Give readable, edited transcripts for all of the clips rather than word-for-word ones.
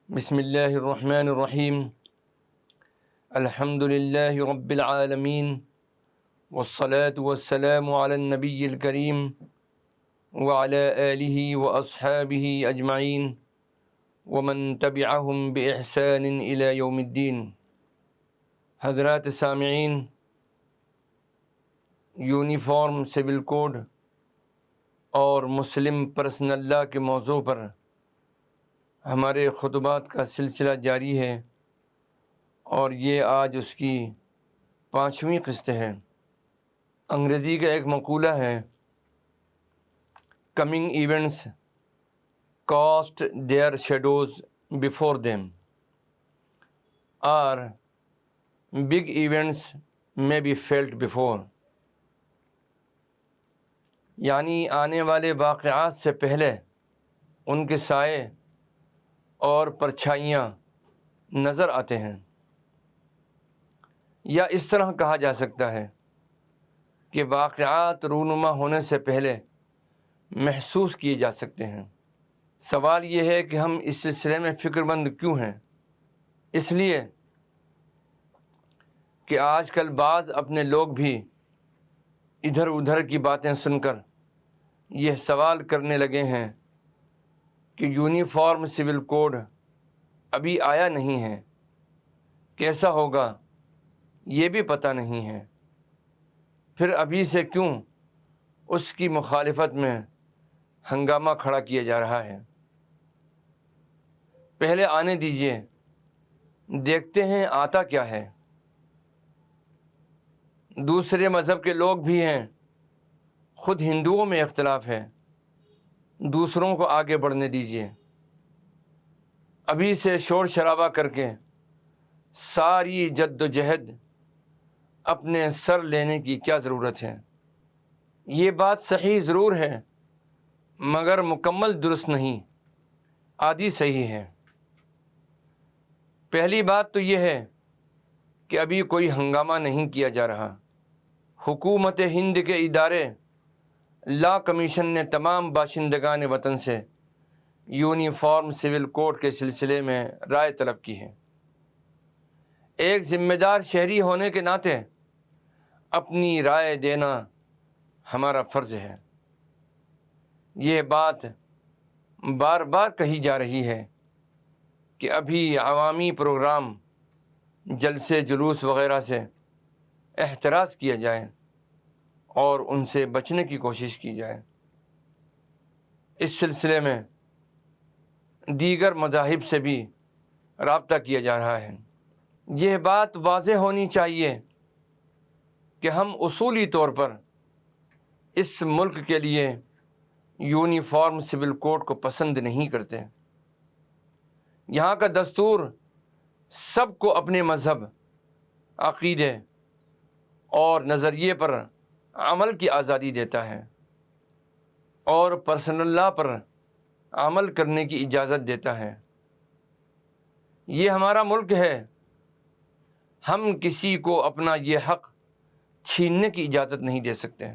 بسم اللہ الرحمن الرحیم الحمد للہ رب العالمین والصلاة والسلام علی النبی الکریم وعلی آلہ واصحابہ اجمعین ومن تبعہم بإحسان الی یوم الدین۔ حضرات سامعین، یونیفارم سول کوڈ اور مسلم پرسنل لاء کے موضوع پر ہمارے خطبات کا سلسلہ جاری ہے، اور یہ آج اس کی 5ویں قسط ہے۔ انگریزی کا ایک مقولہ ہے، coming events cast their shadows before them, اور بگ ایونٹس میں بی فیلٹ بفور، یعنی آنے والے واقعات سے پہلے ان کے سائے اور پرچھائیاں نظر آتے ہیں، یا اس طرح کہا جا سکتا ہے کہ واقعات رونما ہونے سے پہلے محسوس کیے جا سکتے ہیں۔ سوال یہ ہے کہ ہم اس سلسلے میں فکر مند کیوں ہیں؟ اس لیے کہ آج کل بعض اپنے لوگ بھی ادھر ادھر کی باتیں سن کر یہ سوال کرنے لگے ہیں کہ یونیفارم سول کوڈ ابھی آیا نہیں ہے، کیسا ہوگا یہ بھی پتہ نہیں ہے، پھر ابھی سے کیوں اس کی مخالفت میں ہنگامہ کھڑا کیا جا رہا ہے؟ پہلے آنے دیجئے، دیکھتے ہیں آتا کیا ہے۔ دوسرے مذہب کے لوگ بھی ہیں، خود ہندوؤں میں اختلاف ہے، دوسروں کو آگے بڑھنے دیجئے۔ ابھی سے شور شرابہ کر کے ساری جد و جہد اپنے سر لینے کی کیا ضرورت ہے؟ یہ بات صحیح ضرور ہے، مگر مکمل درست نہیں، آدھی صحیح ہے۔ پہلی بات تو یہ ہے کہ ابھی کوئی ہنگامہ نہیں کیا جا رہا۔ حکومت ہند کے ادارے لا کمیشن نے تمام باشندگان وطن سے یونیفارم سول کوڈ کے سلسلے میں رائے طلب کی ہے۔ ایک ذمہ دار شہری ہونے کے ناطے اپنی رائے دینا ہمارا فرض ہے۔ یہ بات بار بار کہی جا رہی ہے کہ ابھی عوامی پروگرام، جلسے جلوس وغیرہ سے احتراز کیا جائے اور ان سے بچنے کی کوشش کی جائے۔ اس سلسلے میں دیگر مذاہب سے بھی رابطہ کیا جا رہا ہے۔ یہ بات واضح ہونی چاہیے کہ ہم اصولی طور پر اس ملک کے لیے یونیفارم سول کوڈ کو پسند نہیں کرتے۔ یہاں کا دستور سب کو اپنے مذہب، عقیدے اور نظریے پر عمل کی آزادی دیتا ہے، اور پرسنل لاء پر عمل کرنے کی اجازت دیتا ہے۔ یہ ہمارا ملک ہے، ہم کسی کو اپنا یہ حق چھیننے کی اجازت نہیں دے سکتے۔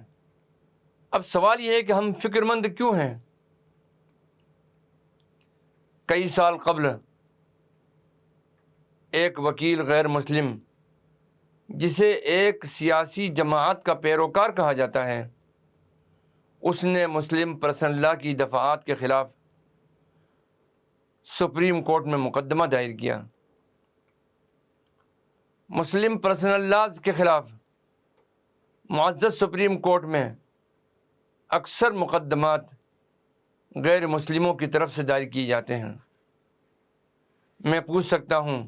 اب سوال یہ ہے کہ ہم فکر مند کیوں ہیں؟ کئی سال قبل ایک وکیل غیر مسلم، جسے ایک سیاسی جماعت کا پیروکار کہا جاتا ہے، اس نے مسلم پرسنل لاء کی دفعات کے خلاف سپریم کورٹ میں مقدمہ دائر کیا۔ مسلم پرسنل لاز کے خلاف معزز سپریم کورٹ میں اکثر مقدمات غیر مسلموں کی طرف سے دائر کیے جاتے ہیں۔ میں پوچھ سکتا ہوں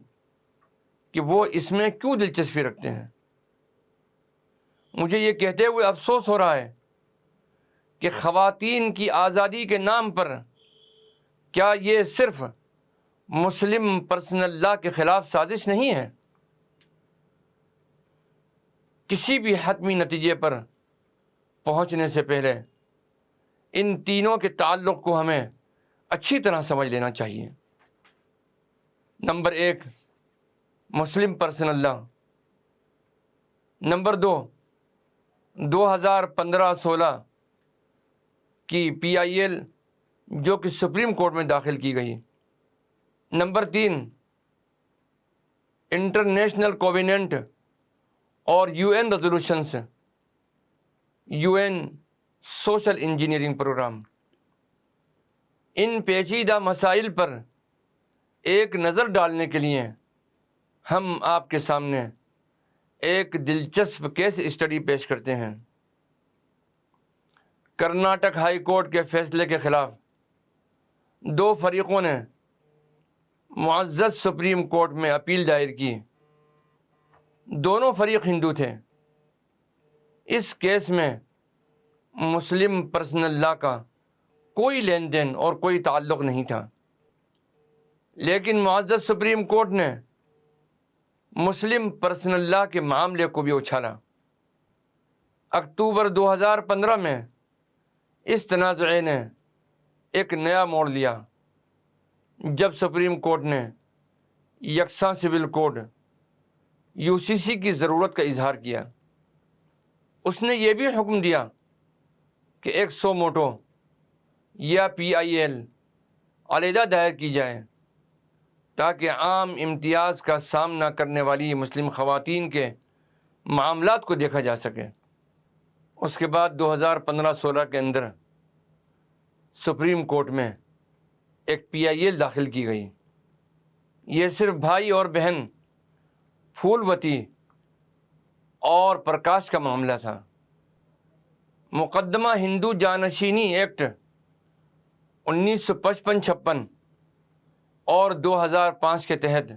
کہ وہ اس میں کیوں دلچسپی رکھتے ہیں؟ مجھے یہ کہتے ہوئے افسوس ہو رہا ہے کہ خواتین کی آزادی کے نام پر کیا یہ صرف مسلم پرسنل لاء کے خلاف سازش نہیں ہے؟ کسی بھی حتمی نتیجے پر پہنچنے سے پہلے ان تینوں کے تعلق کو ہمیں اچھی طرح سمجھ لینا چاہیے۔ نمبر 1، مسلم پرسنل لاء۔ نمبر 2، 2015-16 کی PIL جو کہ سپریم کورٹ میں داخل کی گئی، نمبر 3، انٹرنیشنل کووننٹ اور UN resolutions, UN social engineering programme. ان پیچیدہ مسائل پر ایک نظر ڈالنے کے لیے ہم آپ کے سامنے ایک دلچسپ کیس اسٹڈی پیش کرتے ہیں۔ کرناٹک ہائی کورٹ کے فیصلے کے خلاف 2 فریقوں نے معزز سپریم کورٹ میں اپیل دائر کی۔ دونوں فریق ہندو تھے۔ اس کیس میں مسلم پرسنل لا کا کوئی لین دین اور کوئی تعلق نہیں تھا، لیکن معزز سپریم کورٹ نے مسلم پرسنل لا کے معاملے کو بھی اچھالا۔ اکتوبر 2015 میں اس تنازع نے ایک نیا موڑ لیا جب سپریم کورٹ نے یکساں سول کوڈ UCC کی ضرورت کا اظہار کیا۔ اس نے یہ بھی حکم دیا کہ ایک سو موٹو یا PIL علیحدہ دائر کی جائے تاکہ عام امتیاز کا سامنا کرنے والی مسلم خواتین کے معاملات کو دیکھا جا سکے۔ اس کے بعد 2015-16 کے اندر سپریم کورٹ میں ایک PIL داخل کی گئی۔ یہ صرف بھائی اور بہن پھولوتی اور پرکاش کا معاملہ تھا۔ مقدمہ ہندو جانشینی ایکٹ 1955-56 اور 2005 کے تحت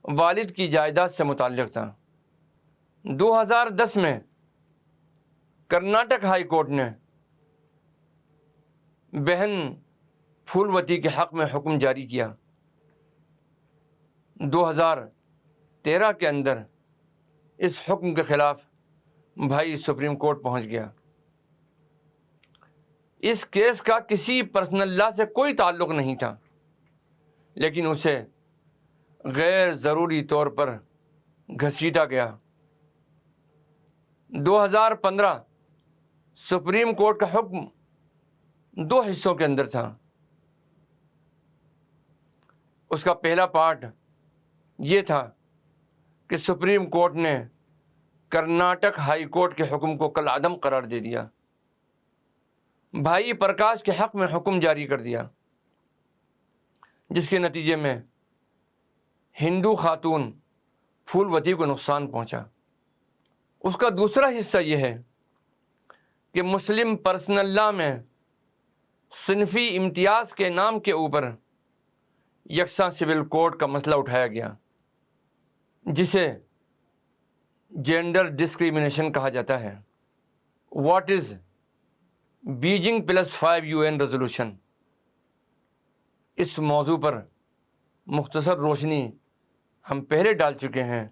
والد کی جائیداد سے متعلق تھا۔ 2010 میں کرناٹک ہائی کورٹ نے بہن پھولوتی کے حق میں حکم جاری کیا۔ 2013 کے اندر اس حکم کے خلاف بھائی سپریم کورٹ پہنچ گیا۔ اس کیس کا کسی پرسنل لا سے کوئی تعلق نہیں تھا، لیکن اسے غیر ضروری طور پر گھسیٹا گیا۔ 2015 سپریم کورٹ کا حکم 2 حصوں کے اندر تھا۔ اس کا پہلا پارٹ یہ تھا کہ سپریم کورٹ نے کرناٹک ہائی کورٹ کے حکم کو کالعدم قرار دے دیا، بھائی پرکاش کے حق میں حکم جاری کر دیا، جس کے نتیجے میں ہندو خاتون پھولوتی کو نقصان پہنچا۔ اس کا دوسرا حصہ یہ ہے کہ مسلم پرسنل لا میں صنفی امتیاز کے نام کے اوپر یکساں سول کوڈ کا مسئلہ اٹھایا گیا، جسے جینڈر ڈسکریمنیشن کہا جاتا ہے۔ What is Beijing +5 UN resolution? اس موضوع پر مختصر روشنی ہم پہلے ڈال چکے ہیں،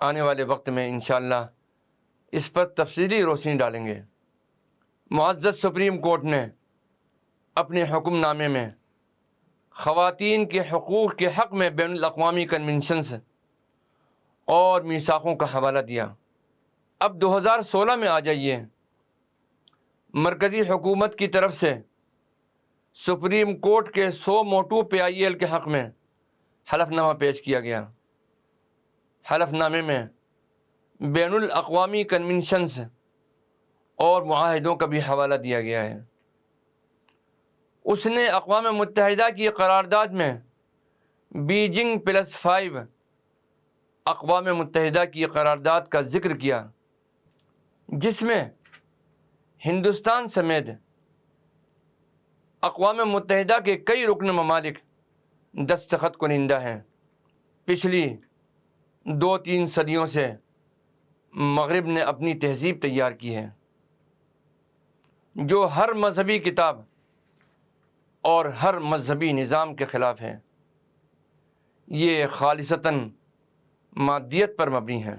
آنے والے وقت میں انشاءاللہ اس پر تفصیلی روشنی ڈالیں گے۔ معزز سپریم کورٹ نے اپنے حکم نامے میں خواتین کے حقوق کے حق میں بین الاقوامی کنونشنز اور میثاقوں کا حوالہ دیا۔ اب 2016 میں آ جائیے، مرکزی حکومت کی طرف سے سپریم کورٹ کے 100 موٹو PIL کے حق میں حلف نامہ پیش کیا گیا۔ حلف نامے میں بین الاقوامی کنونشنز اور معاہدوں کا بھی حوالہ دیا گیا ہے۔ اس نے اقوام متحدہ کی قرارداد میں بیجنگ +5 اقوام متحدہ کی قرارداد کا ذکر کیا، جس میں ہندوستان سمیت اقوام متحدہ کے کئی رکن ممالک دستخط کنندہ ہیں۔ پچھلی 2-3 صدیوں سے مغرب نے اپنی تہذیب تیار کی ہے، جو ہر مذہبی کتاب اور ہر مذہبی نظام کے خلاف ہے۔ یہ خالصتاً مادیت پر مبنی ہے۔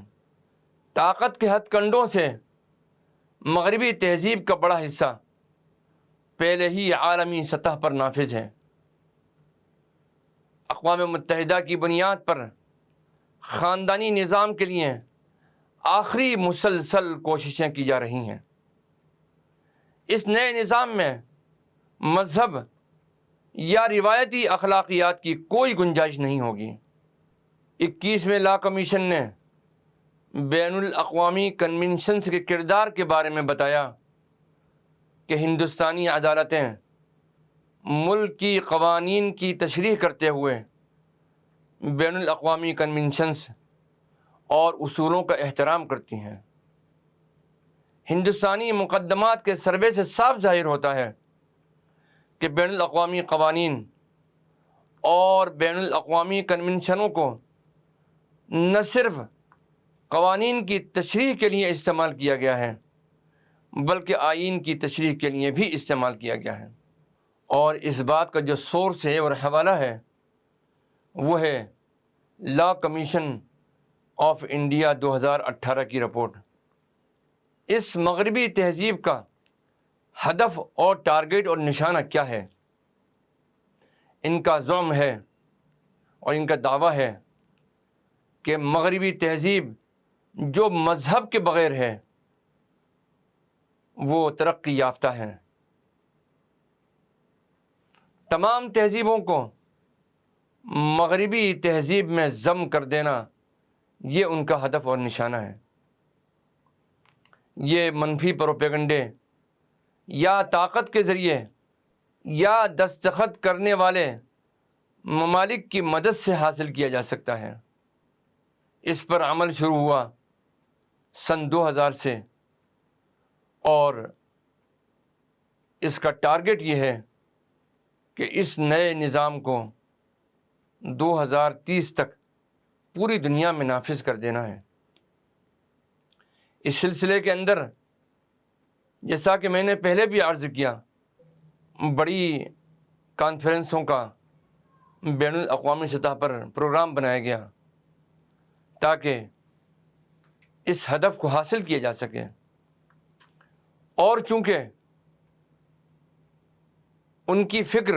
طاقت کے ہتھ کنڈوں سے مغربی تہذیب کا بڑا حصہ پہلے ہی عالمی سطح پر نافذ ہے۔ اقوام متحدہ کی بنیاد پر خاندانی نظام کے لیے آخری مسلسل کوششیں کی جا رہی ہیں۔ اس نئے نظام میں مذہب یا روایتی اخلاقیات کی کوئی گنجائش نہیں ہوگی۔ 21ویں لا کمیشن نے بین الاقوامی کنونشنز کے کردار کے بارے میں بتایا کہ ہندوستانی عدالتیں ملک کی قوانین کی تشریح کرتے ہوئے بین الاقوامی کنونشنز اور اصولوں کا احترام کرتی ہیں۔ ہندوستانی مقدمات کے سروے سے صاف ظاہر ہوتا ہے کہ بین الاقوامی قوانین اور بین الاقوامی کنونشنوں کو نہ صرف قوانین کی تشریح کے لیے استعمال کیا گیا ہے بلکہ آئین کی تشریح کے لیے بھی استعمال کیا گیا ہے، اور اس بات کا جو سورس ہے اور حوالہ ہے وہ ہے لا کمیشن آف انڈیا 2018 کی رپورٹ۔ اس مغربی تہذیب کا ہدف اور ٹارگیٹ اور نشانہ کیا ہے؟ ان کا زعم ہے اور ان کا دعویٰ ہے کہ مغربی تہذیب جو مذہب کے بغیر ہے وہ ترقی یافتہ ہے۔ تمام تہذیبوں کو مغربی تہذیب میں ضم کر دینا یہ ان کا ہدف اور نشانہ ہے۔ یہ منفی پروپیگنڈے یا طاقت کے ذریعے یا دستخط کرنے والے ممالک کی مدد سے حاصل کیا جا سکتا ہے۔ اس پر عمل شروع ہوا سن 2000 سے، اور اس کا ٹارگٹ یہ ہے کہ اس نئے نظام کو 2030 تک پوری دنیا میں نافذ کر دینا ہے۔ اس سلسلے کے اندر جیسا کہ میں نے پہلے بھی عرض کیا، بڑی کانفرنسوں کا بین الاقوامی سطح پر پروگرام بنایا گیا تاکہ اس ہدف کو حاصل کیا جا سکے، اور چونکہ ان کی فکر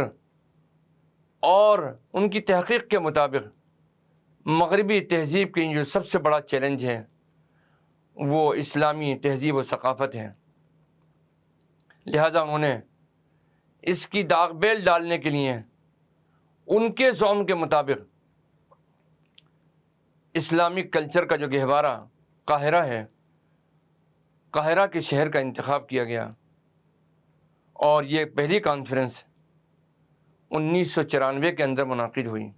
اور ان کی تحقیق کے مطابق مغربی تہذیب کی جو سب سے بڑا چیلنج ہے وہ اسلامی تہذیب و ثقافت ہے، لہٰذا انہوں نے اس کی داغ بیل ڈالنے کے لیے ان کے زعم کے مطابق اسلامک کلچر کا جو گہوارہ قاہرہ ہے، قاہرہ کے شہر کا انتخاب کیا گیا، اور یہ پہلی کانفرنس 1994 کے اندر منعقد ہوئی۔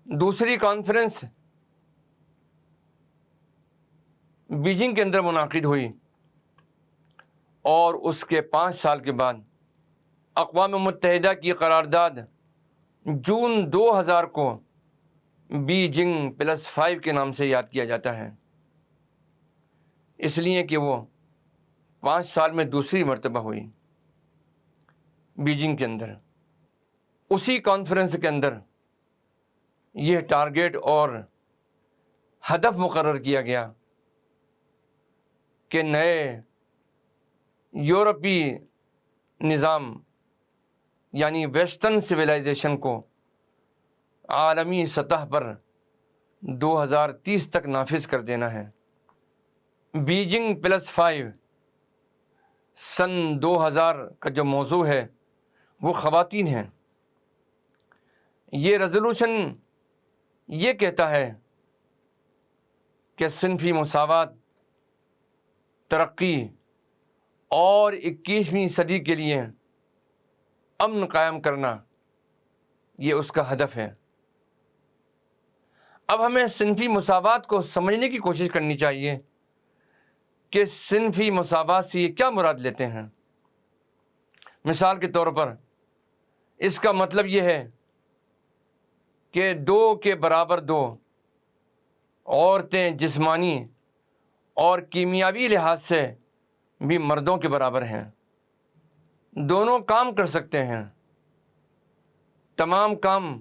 دوسری کانفرنس بیجنگ کے اندر منعقد ہوئی، اور اس کے 5 سال کے بعد اقوام متحدہ کی قرارداد جون 2000 کو بیجنگ +5 کے نام سے یاد کیا جاتا ہے، اس لیے کہ وہ 5 سال میں دوسری مرتبہ ہوئی بیجنگ کے اندر۔ اسی کانفرنس کے اندر یہ ٹارگیٹ اور ہدف مقرر کیا گیا کہ نئے یورپی نظام یعنی ویسٹرن سویلائزیشن کو عالمی سطح پر 2030 تک نافذ کر دینا ہے۔ بیجنگ +5 سن 2000 کا جو موضوع ہے وہ خواتین ہیں۔ یہ ریزولوشن یہ کہتا ہے کہ صنفی مساوات، ترقی اور 21ویں صدی کے لیے امن قائم کرنا یہ اس کا ہدف ہے۔ اب ہمیں صنفی مساوات کو سمجھنے کی کوشش کرنی چاہیے کہ صنفی مساوات سے یہ کیا مراد لیتے ہیں۔ مثال کے طور پر اس کا مطلب یہ ہے کہ 2 کے برابر 2 عورتیں جسمانی اور کیمیاوی لحاظ سے بھی مردوں کے برابر ہیں، دونوں کام کر سکتے ہیں، تمام کام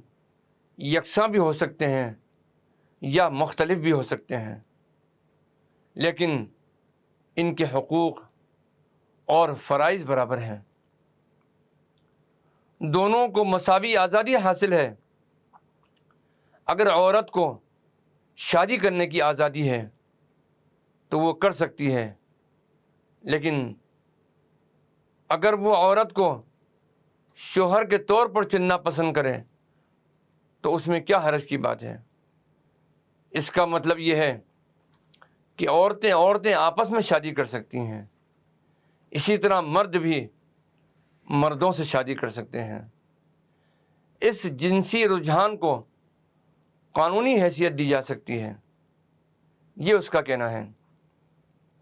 یکساں بھی ہو سکتے ہیں یا مختلف بھی ہو سکتے ہیں، لیکن ان کے حقوق اور فرائض برابر ہیں، دونوں کو مساوی آزادی حاصل ہے۔ اگر عورت کو شادی کرنے کی آزادی ہے تو وہ کر سکتی ہے، لیکن اگر وہ عورت کو شوہر کے طور پر چننا پسند کرے تو اس میں کیا حرج کی بات ہے؟ اس کا مطلب یہ ہے کہ عورتیں آپس میں شادی کر سکتی ہیں، اسی طرح مرد بھی مردوں سے شادی کر سکتے ہیں۔ اس جنسی رجحان کو قانونی حیثیت دی جا سکتی ہے، یہ اس کا کہنا ہے۔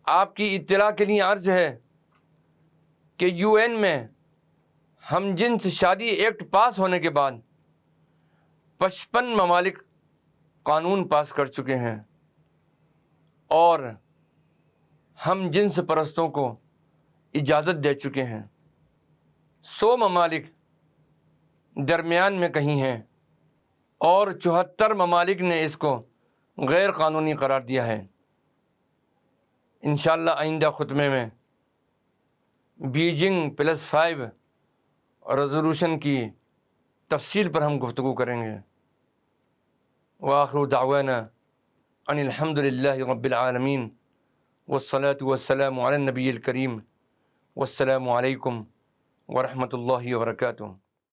آپ کی اطلاع کے لیے عرض ہے کہ UN میں ہم جنس شادی ایکٹ پاس ہونے کے بعد 55 ممالک قانون پاس کر چکے ہیں اور ہم جنس پرستوں کو اجازت دے چکے ہیں۔ 100 ممالک درمیان میں کہیں ہیں اور 74 ممالک نے اس کو غیر قانونی قرار دیا ہے۔ انشاءاللہ آئندہ خطبے میں بیجنگ +5 ریزولوشن کی تفصیل پر ہم گفتگو کریں گے۔ وآخر دعوانا ان الحمد للہ رب العالمین والصلاة والسلام علی النبی الکریم والسلام علیکم ورحمۃ اللہ وبرکاتہ۔